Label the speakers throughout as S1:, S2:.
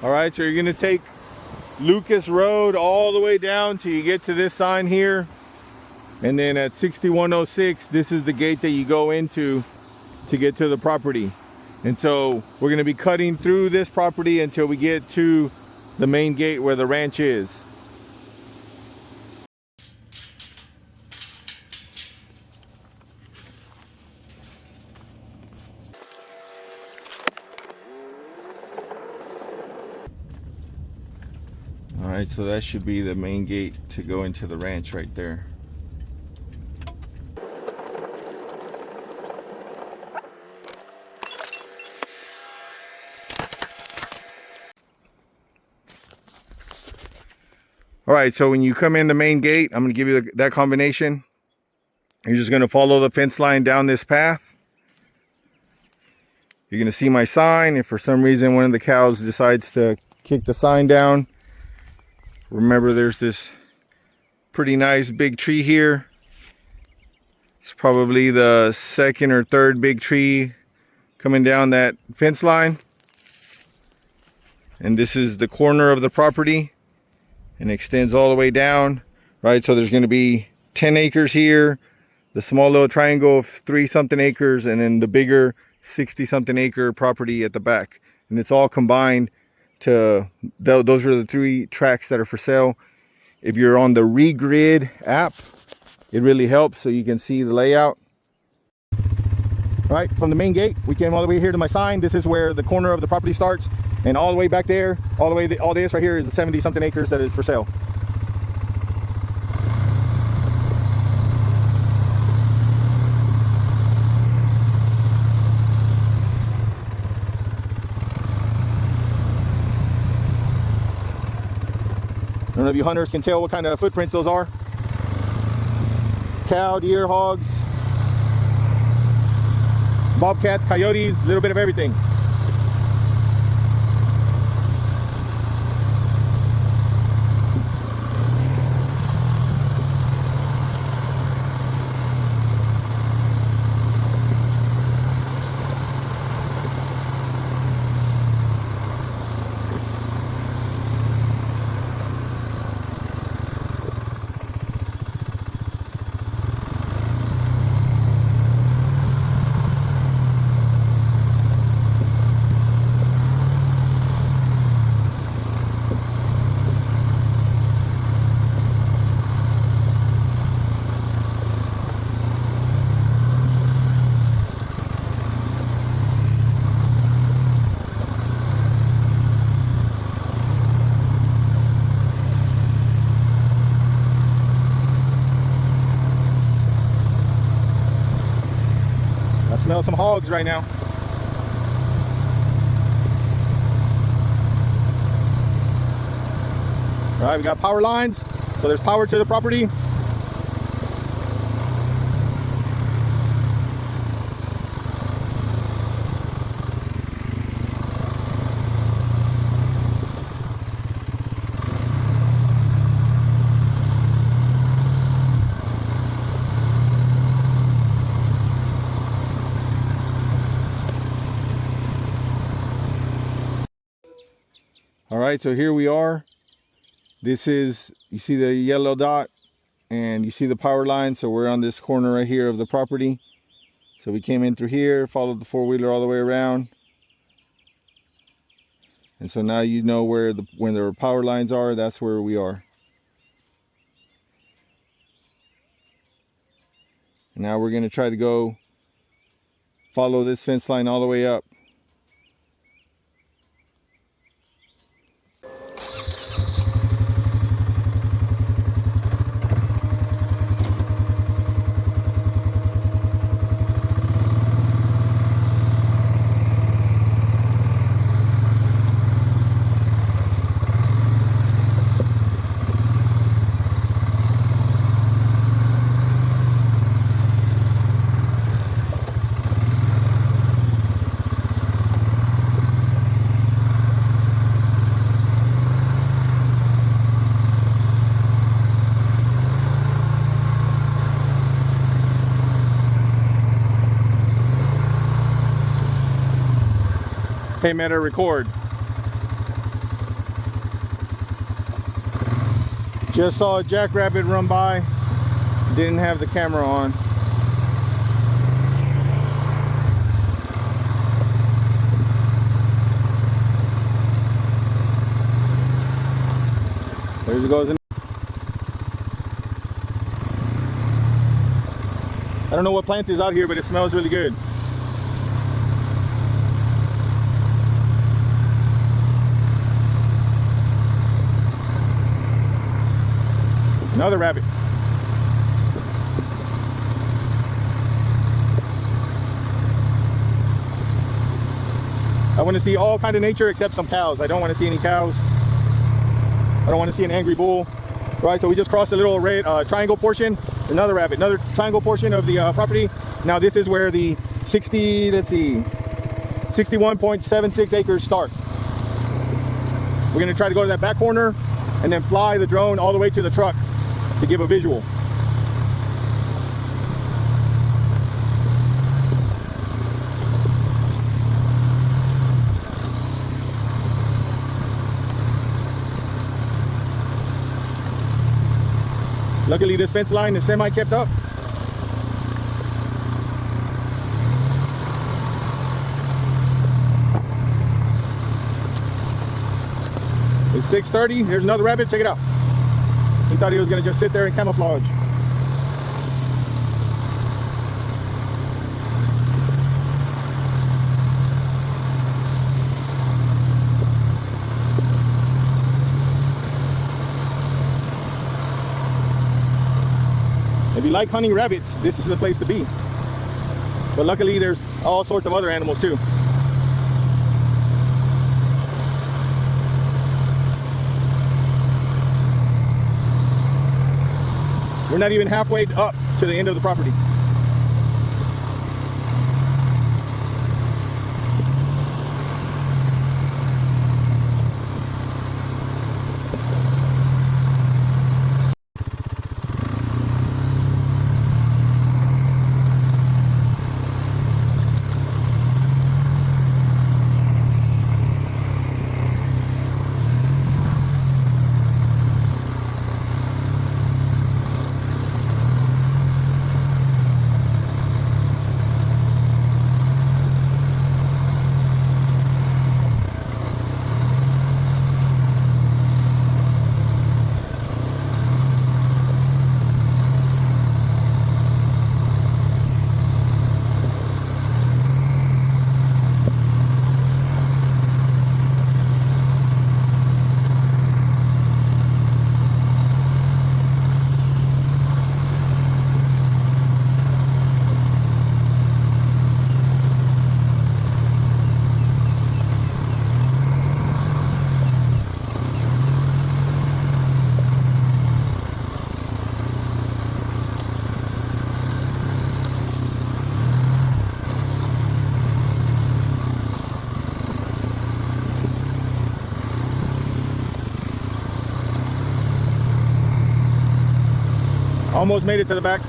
S1: All right, so you're gonna take Lucas Road all the way down till you get to this sign here. And then at 6106, this is the gate that you go into to get to the property. And so we're gonna be cutting through this property until we get to the main gate where the ranch is. All right, so that should be the main gate to go into the ranch right there. All right, so when you come in the main gate, I'm gonna give you that combination. You're just gonna follow the fence line down this path. You're gonna see my sign. If for some reason one of the cows decides to kick the sign down, remember there's this pretty nice big tree here. It's probably the second or third big tree coming down that fence line. And this is the corner of the property and extends all the way down, right? So there's gonna be 10 acres here, the small little triangle of 3-something acres, and then the bigger 60-something acre property at the back. And it's all combined to, those are the 3 tracts that are for sale. If you're on the Regrid app, it really helps so you can see the layout. All right, from the main gate, we came all the way here to my sign. This is where the corner of the property starts. And all the way back there, all this right here is the 70-something acres that is for sale. I don't know if you hunters can tell what kind of footprints those are. Cow, deer, hogs, bobcats, coyotes, a little bit of everything. I smell some hogs right now. All right, we got power lines, so there's power to the property. All right, so here we are. This is, you see the yellow dot and you see the power line. So we're on this corner right here of the property. So we came in through here, followed the 4-wheeler all the way around. And so now you know where when the power lines are, that's where we are. And now we're gonna try to go follow this fence line all the way up. Hey, man, record. Just saw a jackrabbit run by. Didn't have the camera on. There he goes. I don't know what plant is out here, but it smells really good. Another rabbit. I want to see all kind of nature except some cows. I don't want to see any cows. I don't want to see an angry bull. Right, so we just crossed a little red triangle portion. Another rabbit, another triangle portion of the property. Now this is where the 61.76 acres start. We're gonna try to go to that back corner and then fly the drone all the way to the truck to give a visual. Luckily this fence line is semi kept up. It's 6:30. Here's another rabbit. Check it out. He thought he was going to just sit there and camouflage. If you like hunting rabbits, this is the place to be. But luckily there's all sorts of other animals too. We're not even halfway up to the end of the property. Almost made it to the back.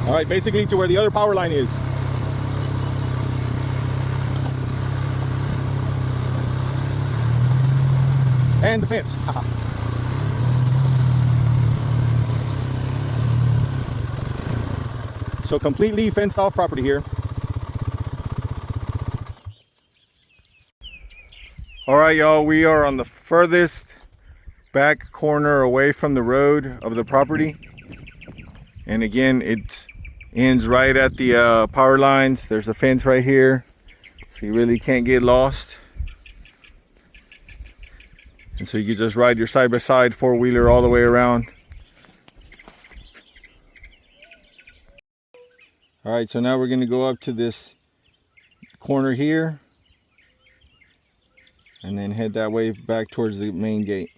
S1: All right, basically to where the other power line is. And the fence. So completely fenced off property here. All right, y'all, we are on the furthest back corner away from the road of the property. And again, it ends right at the power lines. There's a fence right here, so you really can't get lost. And so you can just ride your side-by-side four-wheeler all the way around. All right, so now we're going to go up to this corner here and then head that way back towards the main gate.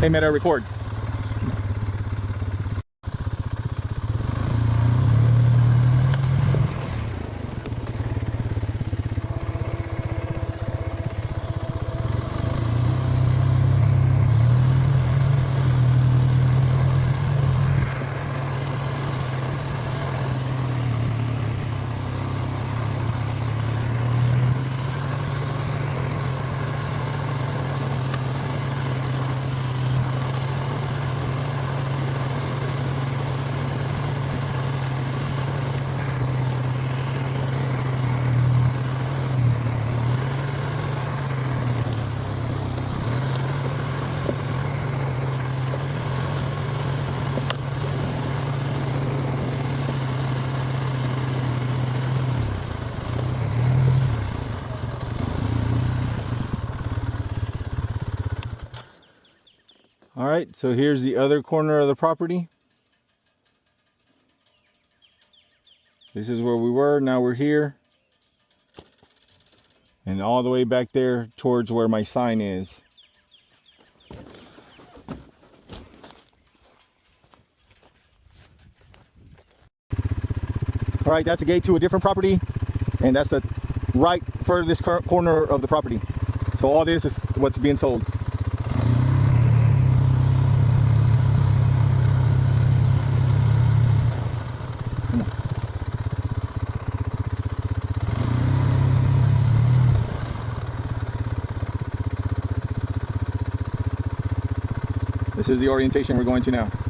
S1: Hey, man, I record. All right, so here's the other corner of the property. This is where we were, now we're here. And all the way back there towards where my sign is. All right, that's a gate to a different property. And that's the right furthest corner of the property. So all this is what's being sold. This is the orientation we're going to now.